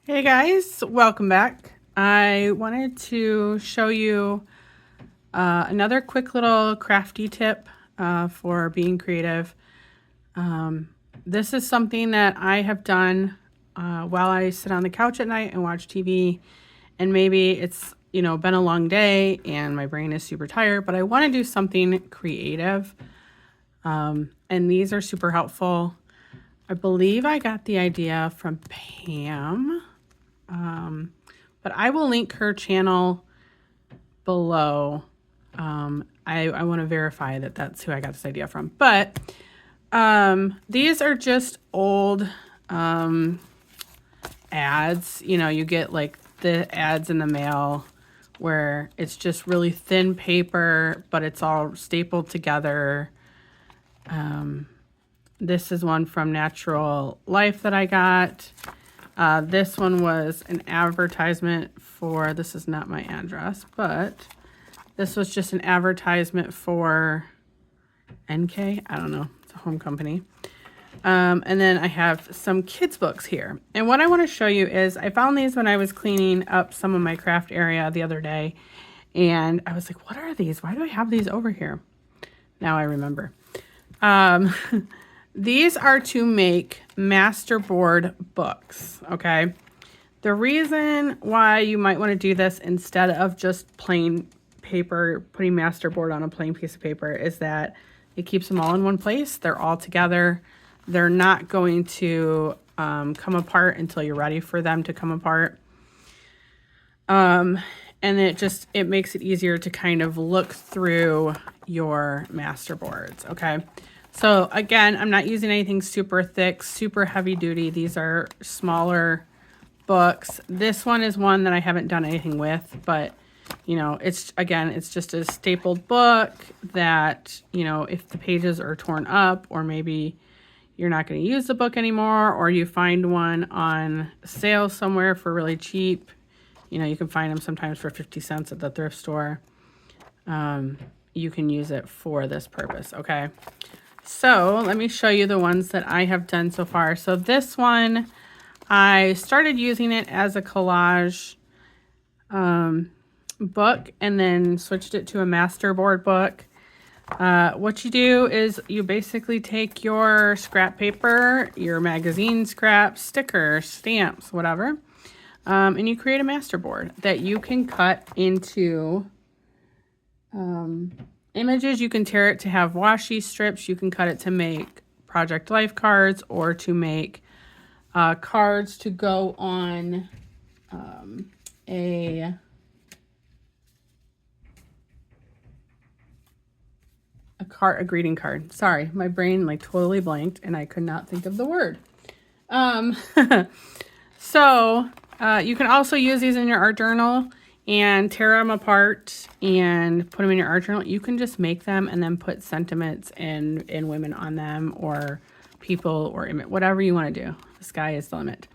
Hey guys, welcome back. I wanted to show you another quick little crafty tip for being creative. This is something that I have done while I sit on the couch at night and watch TV, and maybe it's been a long day and my brain is super tired, but I want to do something creative, and these are super helpful. I believe I got the idea from Pam. But I will link her channel below. I want to verify that that's who I got this idea from. But these are just old ads. You get like the ads in the mail where it's just really thin paper, but it's all stapled together. This is one from Natural Life that I got. This one was an advertisement for, this is not my address, but this was just an advertisement for NK. I don't know. It's a home company. And then I have some kids books here. And what I want to show you is I found these when I was cleaning up some of my craft area the other day. And I was like, what are these? Why do I have these over here? Now I remember. These are to make masterboard books, okay? The reason why you might want to do this instead of just plain paper, putting masterboard on a plain piece of paper, is that it keeps them all in one place. They're all together. They're not going to come apart until you're ready for them to come apart. And it makes it easier to kind of look through your masterboards, okay? So again, I'm not using anything super thick, super heavy duty. These are smaller books. This one is one that I haven't done anything with, but it's just a stapled book that, if the pages are torn up, or maybe you're not going to use the book anymore, or you find one on sale somewhere for really cheap, you can find them sometimes for 50 cents at the thrift store. You can use it for this purpose, okay? So let me show you the ones that I have done so far. So this one, I started using it as a collage book and then switched it to a masterboard book. What you do is you basically take your scrap paper, your magazine scraps, stickers, stamps, whatever, and you create a masterboard that you can cut into images. You can tear it to have washi strips. You can cut it to make Project Life cards, or to make cards to go on a greeting card. Sorry, my brain totally blanked and I could not think of the word. So you can also use these in your art journal and tear them apart and put them in your art journal. You can just make them and then put sentiments and women on them, or people, or whatever you want to do. The sky is the limit.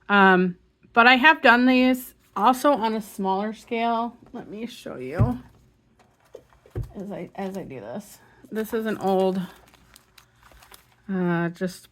But I have done these also on a smaller scale. Let me show you as I do this. This is an old just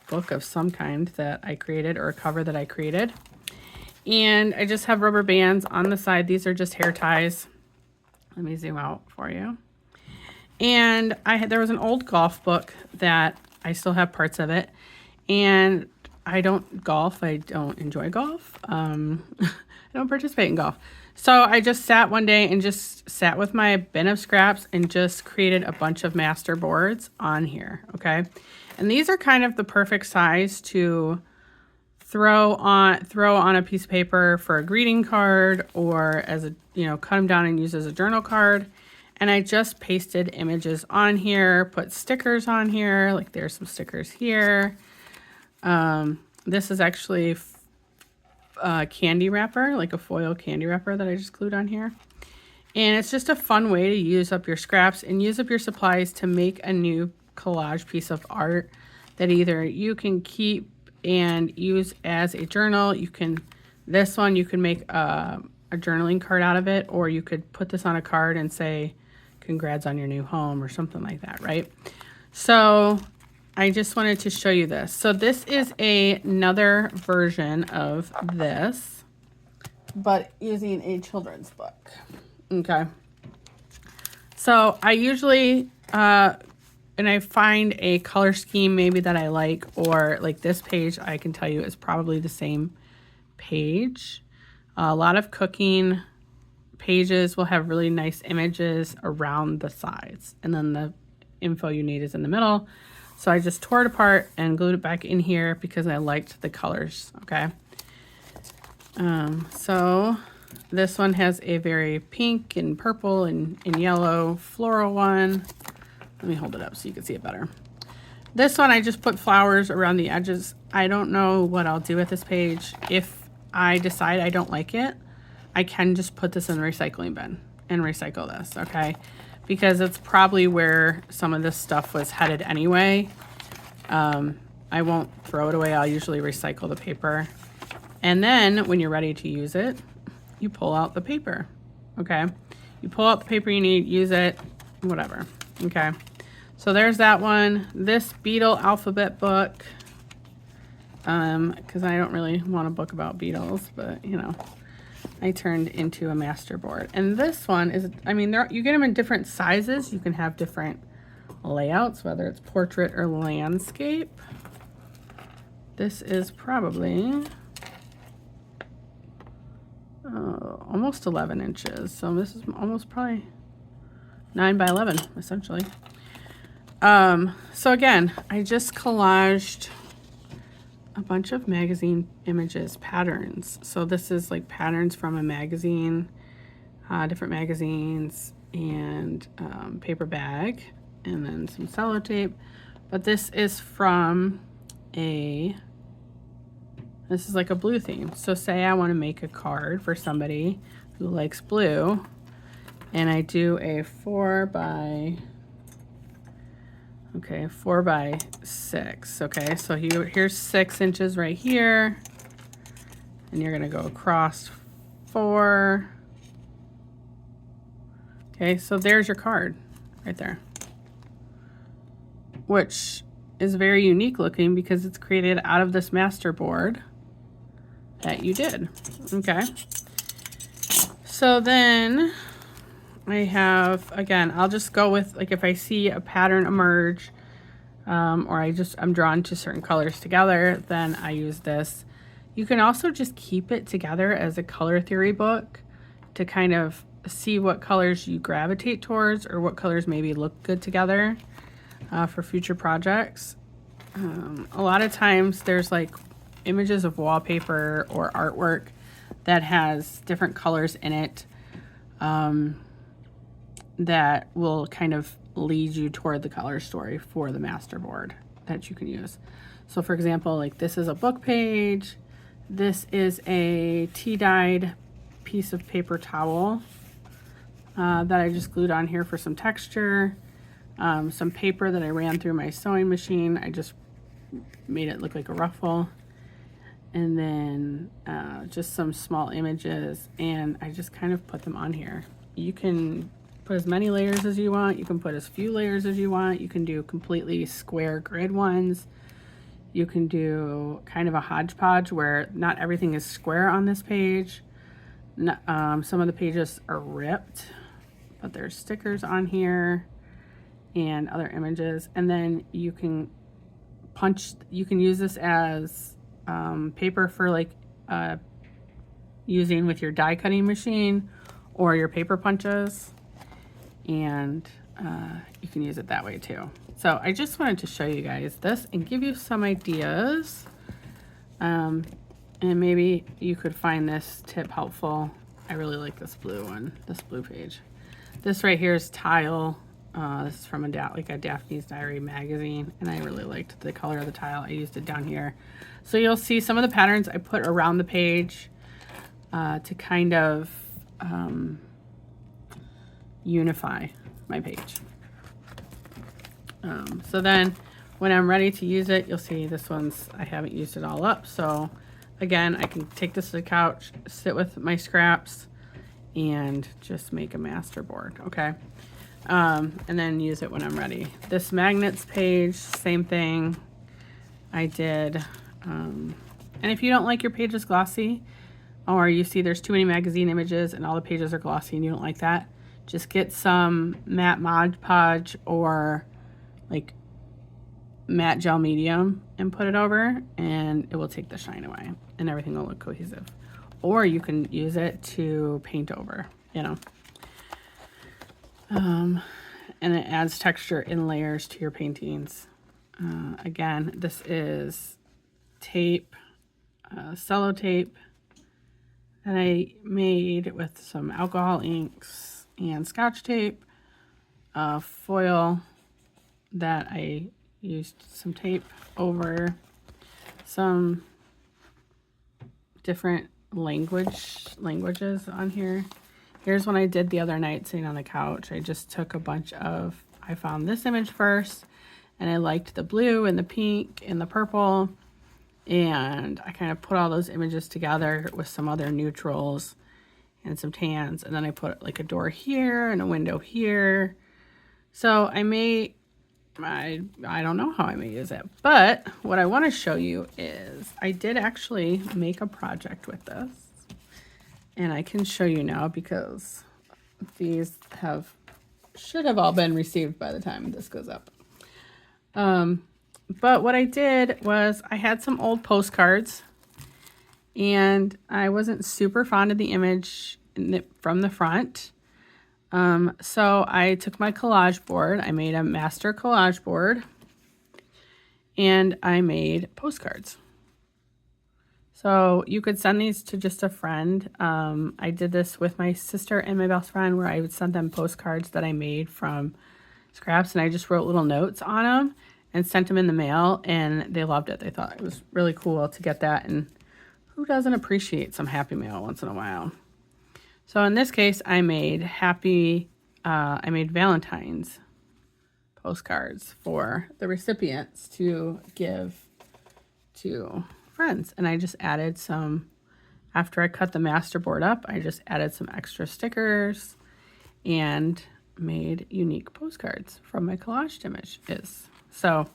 book of some kind that I created, or a cover that I created. And I just have rubber bands on the side. These are just hair ties. Let me zoom out for you. And there was an old golf book that I still have parts of it. And I don't golf. I don't enjoy golf. I don't participate in golf. So I just sat one day and just sat with my bin of scraps and just created a bunch of masterboards on here, okay? And these are kind of the perfect size to throw on a piece of paper for a greeting card, or as cut them down and use as a journal card. And I just pasted images on here, put stickers on here. Like there's some stickers here. This is actually candy wrapper, like a foil candy wrapper that I just glued on here. And it's just a fun way to use up your scraps and use up your supplies to make a new collage piece of art that either you can keep and use as a journal. You can make a journaling card out of it, or you could put this on a card and say, congrats on your new home, or something like that, right? So I just wanted to show you this. So this is another version of this, but using a children's book. Okay. So I usually, and I find a color scheme maybe that I like, or like this page, I can tell you is probably the same page. A lot of cooking pages will have really nice images around the sides, and then the info you need is in the middle. So I just tore it apart and glued it back in here because I liked the colors. Okay. So this one has a very pink and purple and yellow floral one. Let me hold it up so you can see it better. This one I just put flowers around the edges. I don't know what I'll do with this page. If I decide I don't like it, I can just put this in the recycling bin and recycle this, okay? Because it's probably where some of this stuff was headed anyway. I won't throw it away. I'll usually recycle the paper. And then when you're ready to use it, you pull out the paper, okay? You pull out the paper you need, use it, whatever, okay? So there's that one. This Beetle alphabet book, because I don't really want a book about beetles, but you know, I turned into a master board. And this one is, I mean, you get them in different sizes. You can have different layouts, whether it's portrait or landscape. This is probably almost 11 inches. So this is almost probably 9 by 11, essentially. So again, I just collaged a bunch of magazine images, patterns. So this is like patterns from a magazine, different magazines, and paper bag, and then some sellotape. But this is from this is like a blue theme. So say I want to make a card for somebody who likes blue, and I do a 4 by 6. Okay, so here's 6 inches right here, and you're gonna go across 4. Okay, so there's your card right there, which is very unique looking because it's created out of this master board that you did. Okay, so then I have, again, I'll just go with, like, if I see a pattern emerge, or I'm drawn to certain colors together, then I use this. You can also just keep it together as a color theory book to kind of see what colors you gravitate towards, or what colors maybe look good together for future projects. A lot of times there's like images of wallpaper or artwork that has different colors in it, that will kind of lead you toward the color story for the master board that you can use. So for example, like this is a book page. This is a tea-dyed piece of paper towel that I just glued on here for some texture. Some paper that I ran through my sewing machine. I just made it look like a ruffle. And then just some small images, and I just kind of put them on here. You can put as many layers as you want. You can put as few layers as you want. You can do completely square grid ones. You can do kind of a hodgepodge where not everything is square on this page. Some of the pages are ripped, but there's stickers on here and other images. And then you can use this as paper for like using with your die cutting machine or your paper punches, and you can use it that way too. So I just wanted to show you guys this and give you some ideas, and maybe you could find this tip helpful. I really like this blue one, this blue page. This right here is tile. This is from a Daphne's Diary magazine, and I really liked the color of the tile. I used it down here. So you'll see some of the patterns I put around the page to kind of unify my page. So then when I'm ready to use it, you'll see this one's, I haven't used it all up. So again, I can take this to the couch, sit with my scraps, and just make a master board, okay? and then use it when I'm ready. This magnets page, same thing I did. And if you don't like your pages glossy, or you see there's too many magazine images and all the pages are glossy and you don't like that, just get some matte Mod Podge or like matte gel medium and put it over, and it will take the shine away and everything will look cohesive. Or you can use it to paint over, you know. And it adds texture in layers to your paintings. Again, this is tape, sellotape that I made with some alcohol inks and Scotch tape, foil that I used some tape over, some different languages on here. Here's one I did the other night sitting on the couch. I just took a bunch of, I found this image first and I liked the blue and the pink and the purple, and I kind of put all those images together with some other neutrals and some tans, and then I put like a door here and a window here. So I don't know how I may use it, but what I want to show you is I did actually make a project with this, and I can show you now because these should have all been received by the time this goes up. But what I did was I had some old postcards, and I wasn't super fond of the image from the front. So I took my collage board, I made a master collage board, and I made postcards. So you could send these to just a friend. I did this with my sister and my best friend, where I would send them postcards that I made from scraps, and I just wrote little notes on them and sent them in the mail, and they loved it. They thought it was really cool to get that, and who doesn't appreciate some happy mail once in a while? So in this case, I made Valentine's postcards for the recipients to give to friends. And I just added some, after I cut the master board up, I just added some extra stickers and made unique postcards from my collaged images. So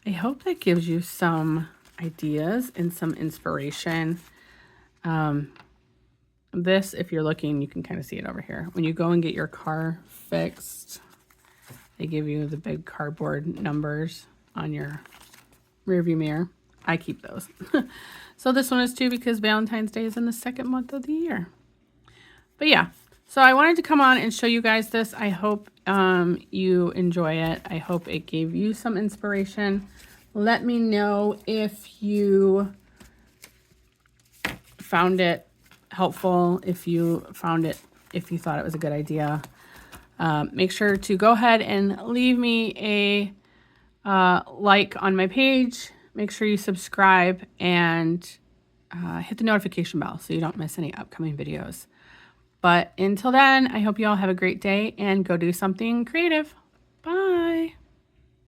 I hope that gives you some ideas and some inspiration. This, if you're looking, you can kind of see it over here. When you go and get your car fixed, they give you the big cardboard numbers on your rearview mirror. I keep those. So this one is too, because Valentine's Day is in the second month of the year. But yeah, so I wanted to come on and show you guys this. I hope you enjoy it. I hope it gave you some inspiration. Let me know if you found it helpful, if you thought it was a good idea. Make sure to go ahead and leave me a like on my page. Make sure you subscribe and hit the notification bell so you don't miss any upcoming videos. But until then, I hope you all have a great day and go do something creative. Bye.